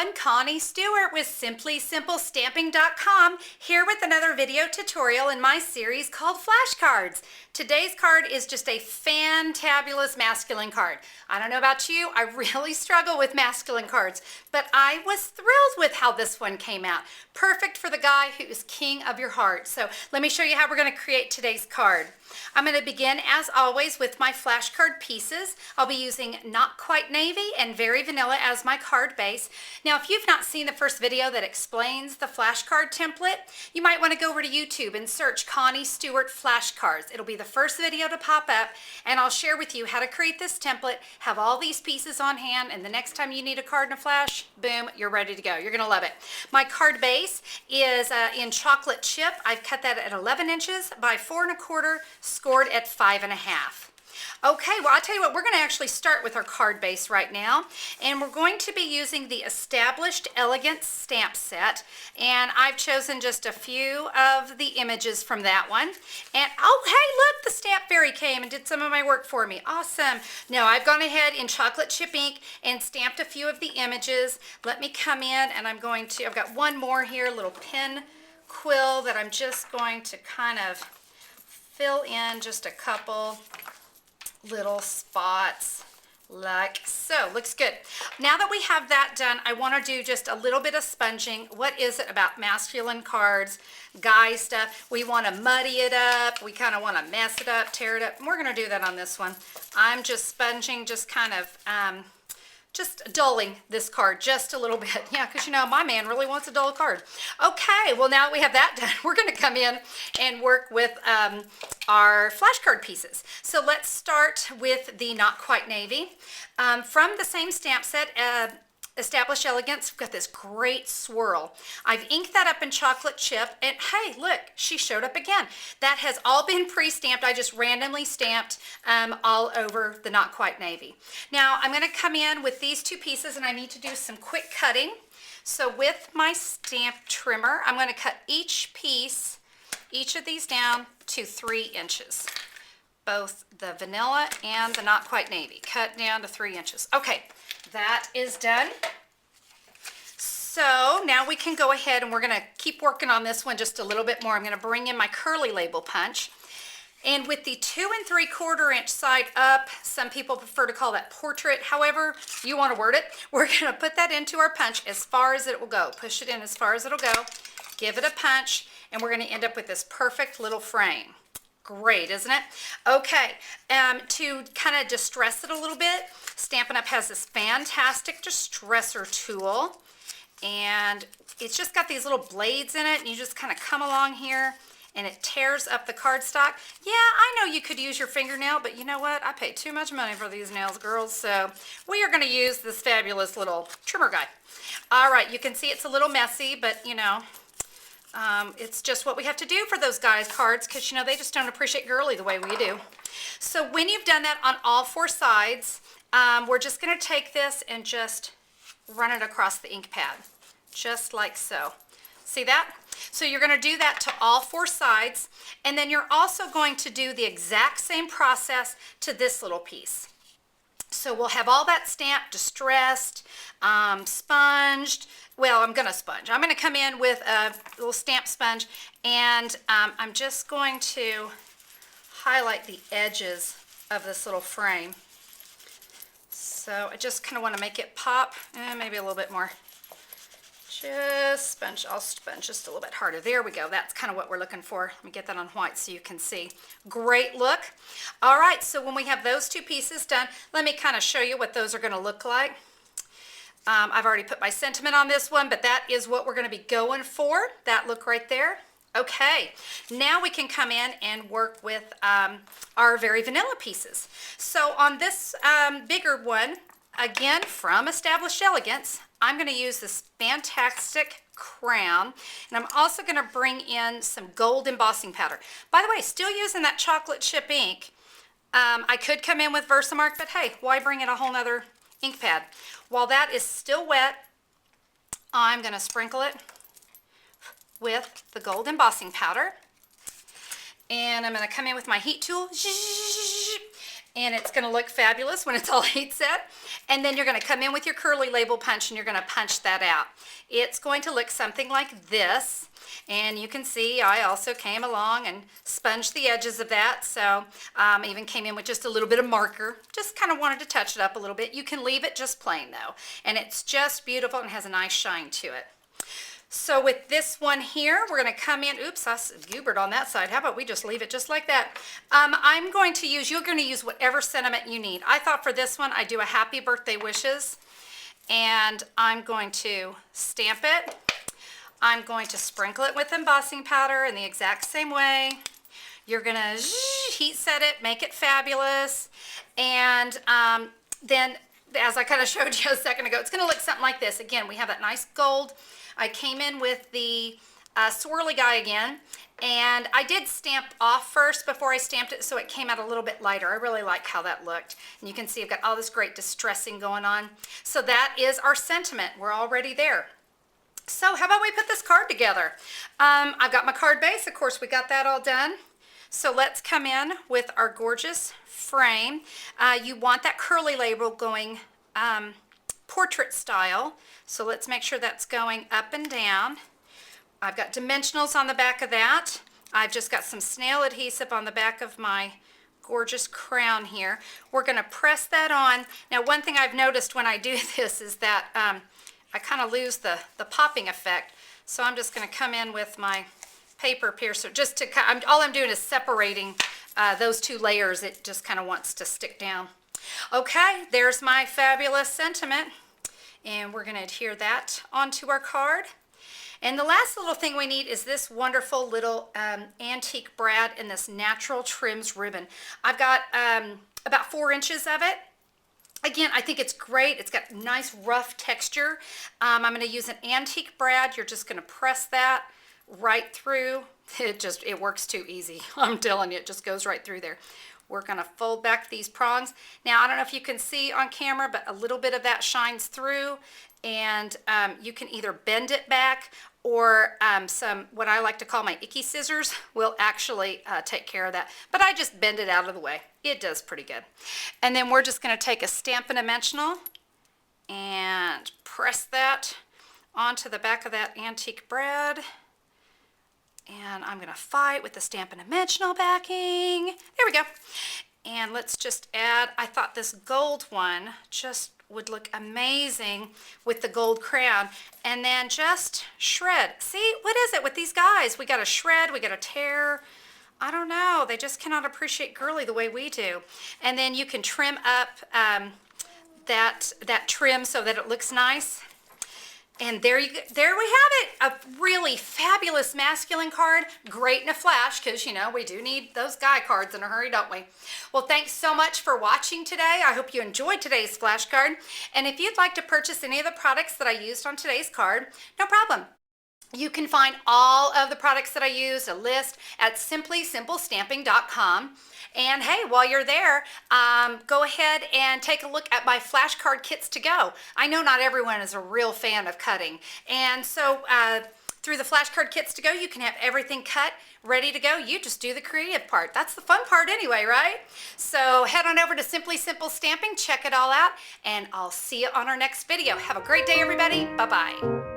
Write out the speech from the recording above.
everyone, Connie Stewart with SimplySimpleStamping.com here with another video tutorial in my series called Flashcards. Today's card is just a fantabulous masculine card. I don't know about you, I really struggle with masculine cards, but I was thrilled with how this one came out. Perfect for the guy who is king of your heart. So let me show you how we're going to create today's card. I'm going to begin, as always, with my flashcard pieces. I'll be using Not Quite Navy and Very Vanilla as my card base. Now, if you've not seen the first video that explains the flashcard template, you might want to go over to YouTube and search Connie Stewart flashcards. It'll be the first video to pop up, and I'll share with you how to create this template, have all these pieces on hand, and the next time you need a card and a flash, boom, you're ready to go. You're going to love it. My card base is in chocolate chip. I've cut that at 11 inches by 4 1/4, scored at 5 1/2. Okay, well, I'll tell you what, we're going to actually start with our card base right now, and we're going to be using the Established Elegance stamp set, and I've chosen just a few of the images from that one. And oh, hey, look, the stamp fairy came and did some of my work for me. Awesome. Now, I've gone ahead in chocolate chip ink and stamped a few of the images. Let me come in, and I've got one more here, a little pin quill that I'm just going to kind of fill in just a couple little spots like so. Looks good. Now that we have that done, I want to do just a little bit of sponging. What is it about masculine cards, guy stuff? We want to muddy it up. We kind of want to mess it up, tear it up. And we're going to do that on this one. I'm just sponging, just kind of just dulling this card just a little bit. Yeah, because you know, my man really wants a dull card. Okay, well, now that we have that done, we're going to come in and work with our flashcard pieces. So let's start with the Not Quite Navy. From the same stamp set, Established Elegance, we've got this great swirl. I've inked that up in chocolate chip, and hey, look, she showed up again. That has all been pre-stamped. I just randomly stamped all over the Not Quite Navy. Now, I'm going to come in with these two pieces, and I need to do some quick cutting. So with my stamp trimmer, I'm going to cut each piece, each of these down to 3 inches. Both the vanilla and the Not Quite Navy, cut down to 3 inches. Okay, that is done. So now we can go ahead, and we're going to keep working on this one just a little bit more. I'm going to bring in my curly label punch. And with the 2 3/4 inch side up, some people prefer to call that portrait. However you want to word it, we're going to put that into our punch as far as it will go. Push it in as far as it'll go. Give it a punch, and we're going to end up with this perfect little frame. Great, isn't it? Okay, to kind of distress it a little bit, Stampin' Up! Has this fantastic distressor tool, and it's just got these little blades in it, and you just kind of come along here, and it tears up the cardstock. Yeah, I know you could use your fingernail, but you know what? I paid too much money for these nails, girls, so we are going to use this fabulous little trimmer guy. All right, you can see it's a little messy, but you know, it's just what we have to do for those guys' cards, because you know they just don't appreciate girly the way we do. So when you've done that on all 4 sides, we're just going to take this and just run it across the ink pad, just like so. See that? So you're going to do that to all 4 sides, and then you're also going to do the exact same process to this little piece. So we'll have all that stamped, distressed, sponged. Well, I'm going to sponge. I'm going to come in with a little stamp sponge, and I'm just going to highlight the edges of this little frame. So I just kind of want to make it pop, and maybe a little bit more. Just sponge. I'll sponge just a little bit harder. There we go. That's kind of what we're looking for. Let me get that on white so you can see. Great look. All right, so when we have those 2 pieces done, let me kind of show you what those are going to look like. I've already put my sentiment on this one, but that is what we're going to be going for. That look right there. Okay, now we can come in and work with our Very Vanilla pieces. So on this bigger one, again from Established Elegance, I'm going to use this fantastic crown, and I'm also going to bring in some gold embossing powder. By the way, still using that chocolate chip ink. I could come in with Versamark, but hey, why bring in a whole nother ink pad? While that is still wet, I'm going to sprinkle it with the gold embossing powder, and I'm going to come in with my heat tool, and it's going to look fabulous when it's all heat set. And then you're going to come in with your curly label punch and you're going to punch that out. It's going to look something like this. And you can see I also came along and sponged the edges of that. So even came in with just a little bit of marker. Just kind of wanted to touch it up a little bit. You can leave it just plain though. And it's just beautiful and has a nice shine to it. So with this one here, we're going to come in. Oops, I goobered on that side. How about we just leave it just like that? I'm going to use, you're going to use whatever sentiment you need. I thought for this one, I'd do a happy birthday wishes. And I'm going to stamp it. I'm going to sprinkle it with embossing powder in the exact same way. You're going to heat set it, make it fabulous. And then, as I kind of showed you a second ago, it's going to look something like this. Again, we have that nice gold. I came in with the swirly guy again, and I did stamp off first before I stamped it, so it came out a little bit lighter. I really like how that looked. And you can see I've got all this great distressing going on. So that is our sentiment. We're already there. So how about we put this card together? I've got my card base. Of course, we got that all done. So let's come in with our gorgeous frame. You want that curly label going portrait style. So let's make sure that's going up and down. I've got dimensionals on the back of that. I've just got some snail adhesive on the back of my gorgeous crown here. We're going to press that on. Now, one thing I've noticed when I do this is that I kind of lose the popping effect. So I'm just going to come in with my paper piercer. Just to, all I'm doing is separating those two layers. It just kind of wants to stick down. Okay, there's my fabulous sentiment. And we're going to adhere that onto our card. And the last little thing we need is this wonderful little antique brad in this natural trims ribbon. I've got about 4 inches of it. Again, I think it's great. It's got nice rough texture. I'm going to use an antique brad. You're just going to press that right through. It works too easy. I'm telling you, it just goes right through there. We're going to fold back these prongs. Now, I don't know if you can see on camera, but a little bit of that shines through, and you can either bend it back or some, what I like to call my icky scissors, will actually take care of that. But I just bend it out of the way. It does pretty good. And then we're just going to take a Stampin' Dimensional and press that onto the back of that antique brad. And I'm going to fight with the Stampin' Dimensional backing. There we go. And let's just add, I thought this gold one just would look amazing with the gold crown. And then just shred. See, what is it with these guys? We got to shred, we got to tear. I don't know. They just cannot appreciate girly the way we do. And then you can trim up that trim so that it looks nice. And there we have it, a really fabulous masculine card, great in a flash, because, you know, we do need those guy cards in a hurry, don't we? Well, thanks so much for watching today. I hope you enjoyed today's flash card. And if you'd like to purchase any of the products that I used on today's card, no problem. You can find all of the products that I used, a list, at simplysimplestamping.com. And hey, while you're there, go ahead and take a look at my flashcard kits to go. I know not everyone is a real fan of cutting. And so through the flashcard kits to go, you can have everything cut, ready to go. You just do the creative part. That's the fun part anyway, right? So head on over to Simply Simple Stamping, check it all out, and I'll see you on our next video. Have a great day, everybody. Bye-bye.